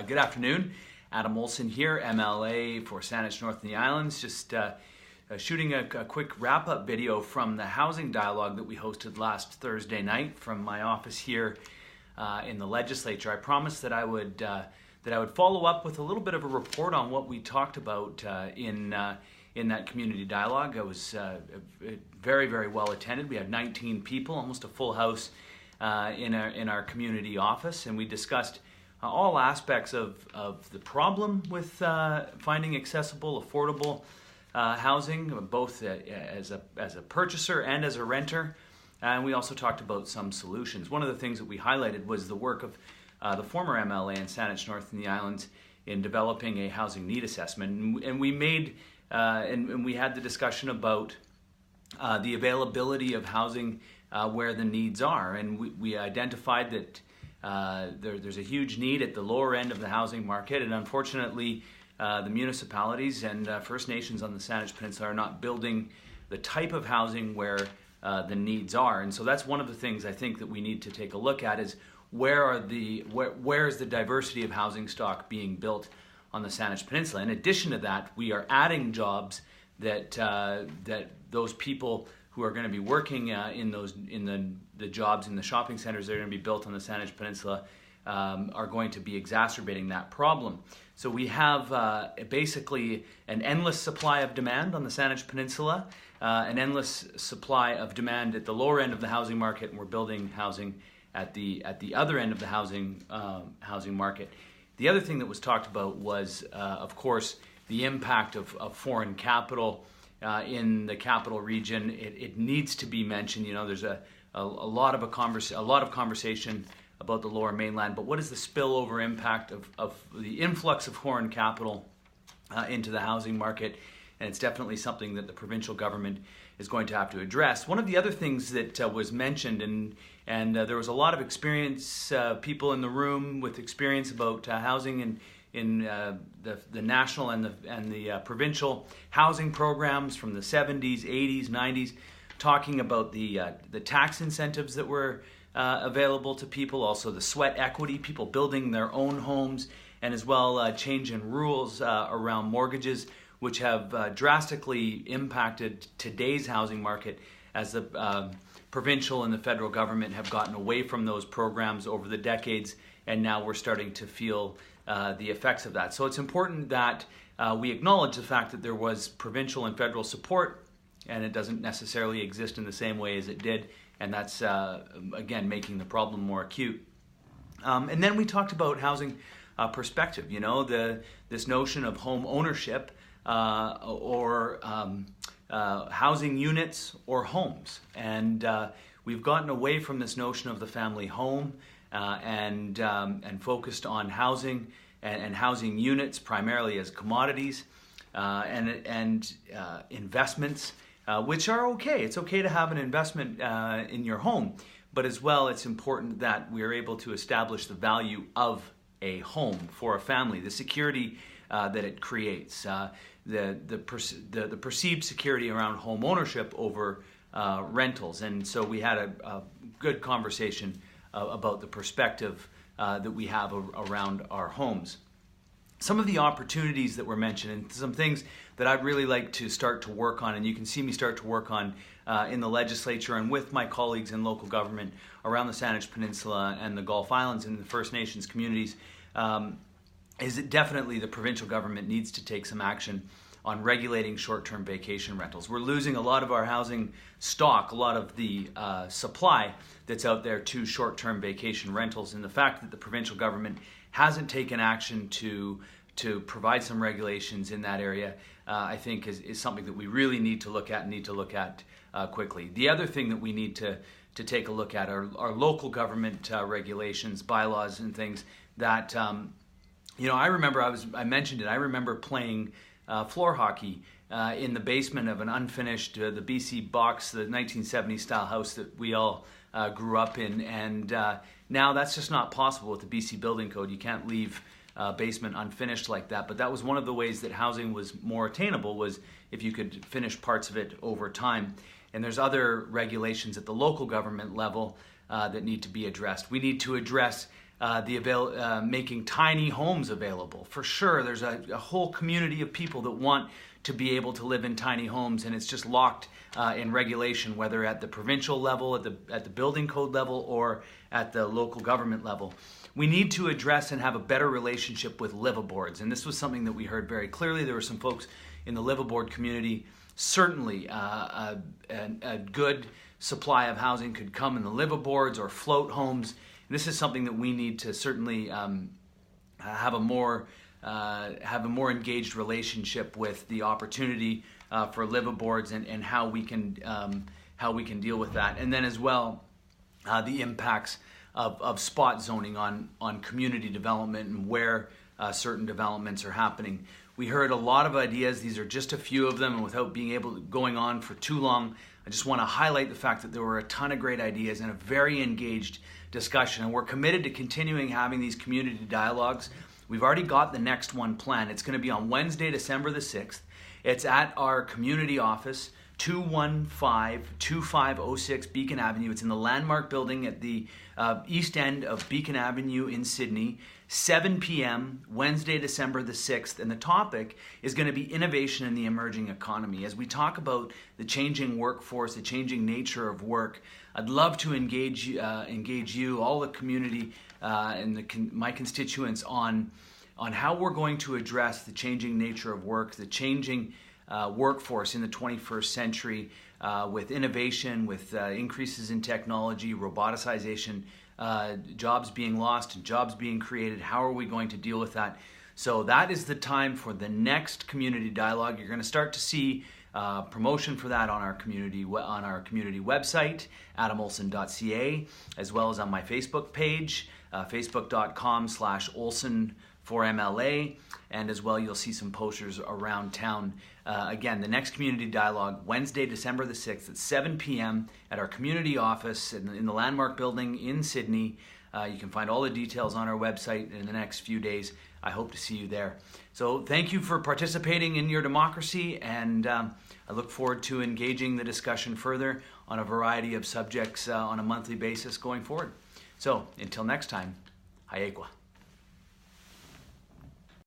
Good afternoon. Adam Olsen here, MLA for Saanich North and the Islands. Just shooting a quick wrap-up video from the housing dialogue that we hosted last Thursday night from my office here in the legislature. I promised that I would follow up with a little bit of a report on what we talked about in that community dialogue. It was very, very well attended. We had 19 people, almost a full house in our community office, and we discussed all aspects of the problem with finding accessible, affordable housing, both as a purchaser and as a renter. And we also talked about some solutions. One of the things that we highlighted was the work of the former MLA in Saanich North and the Islands in developing a housing need assessment. And we made and we had the discussion about the availability of housing where the needs are. And we identified that there's a huge need at the lower end of the housing market, and unfortunately the municipalities and First Nations on the Saanich Peninsula are not building the type of housing where the needs are. And so that's one of the things I think that we need to take a look at is where is the diversity of housing stock being built on the Saanich Peninsula. In addition to that, we are adding jobs that those people who are going to be working in the jobs in the shopping centers that are going to be built on the Saanich Peninsula are going to be exacerbating that problem. So we have basically an endless supply of demand on the Saanich Peninsula, an endless supply of demand at the lower end of the housing market, and we're building housing at the other end of the housing market. The other thing that was talked about was, of course, the impact of foreign capital in the capital region. It needs to be mentioned. You know, there's a lot of conversation about the Lower Mainland, but what is the spillover impact of the influx of foreign capital into the housing market? And it's definitely something that the provincial government is going to have to address. One of the other things that was mentioned, and there was a lot of experience, people in the room with experience about housing in the national and the provincial housing programs from the 70s, 80s, 90s, talking about the tax incentives that were available to people, also the sweat equity, people building their own homes, and as well change in rules around mortgages, which have drastically impacted today's housing market as the provincial and the federal government have gotten away from those programs over the decades, and now we're starting to feel the effects of that. So it's important that we acknowledge the fact that there was provincial and federal support, and it doesn't necessarily exist in the same way as it did, and that's, again, making the problem more acute. And then we talked about housing perspective, you know, this notion of home ownership or housing units or homes. And we've gotten away from this notion of the family home and focused on housing and housing units primarily as commodities and investments, which are okay. It's okay to have an investment in your home, but as well it's important that we're able to establish the value of a home for a family, the security that it creates, the perceived security around home ownership over rentals. And so we had a good conversation about the perspective that we have around our homes. Some of the opportunities that were mentioned and some things that I'd really like to start to work on, and you can see me start to work on in the legislature and with my colleagues in local government around the Saanich Peninsula and the Gulf Islands and the First Nations communities, is that definitely the provincial government needs to take some action on regulating short-term vacation rentals. We're losing a lot of our housing stock, a lot of the supply that's out there to short-term vacation rentals, and the fact that the provincial government hasn't taken action to provide some regulations in that area, I think is something that we really need to look at quickly. The other thing that we need to take a look at are local government regulations, bylaws, and things that, you know, I remember playing floor hockey in the basement of an unfinished, the BC box, the 1970s style house that we all grew up in, and now that's just not possible with the BC building code. You can't leave basement unfinished like that, but that was one of the ways that housing was more attainable, was if you could finish parts of it over time. And there's other regulations at the local government level that need to be addressed. We need to address making tiny homes available. For sure, there's a whole community of people that want to be able to live in tiny homes, and it's just locked in regulation, whether at the provincial level, at the building code level, or at the local government level. We need to address and have a better relationship with liveaboards, and this was something that we heard very clearly. There were some folks in the liveaboard community. Certainly, a good supply of housing could come in the liveaboards or float homes. This is something that we need to certainly have a more engaged relationship with the opportunity for liveaboards and how we can deal with that, and then as well the impacts of spot zoning on community development and where certain developments are happening. We heard a lot of ideas. These are just a few of them, and without being able to going on for too long, I just want to highlight the fact that there were a ton of great ideas and a very engaged discussion, and we're committed to continuing having these community dialogues. We've already got the next one planned. It's going to be on Wednesday, December the 6th. It's at our community office, 215-2506 Beacon Avenue. It's in the Landmark building at the east end of Beacon Avenue in Sidney, 7 p.m., Wednesday, December the 6th. And the topic is going to be innovation in the emerging economy. As we talk about the changing workforce, the changing nature of work, I'd love to engage you, all the community and my constituents on how we're going to address the changing nature of work, the changing workforce in the 21st century with innovation, with increases in technology, roboticization, jobs being lost and jobs being created. How are we going to deal with that? So that is the time for the next community dialogue. You're going to start to see promotion for that on our community website, adamolsen.ca, as well as on my Facebook page, facebook.com/Olsen4MLA, and as well you'll see some posters around town. Again, the next community dialogue, Wednesday, December the 6th at 7 p.m. at our community office in the Landmark building in Sidney. You can find all the details on our website in the next few days. I hope to see you there. So thank you for participating in your democracy, and I look forward to engaging the discussion further on a variety of subjects on a monthly basis going forward. So until next time, Hayekwa.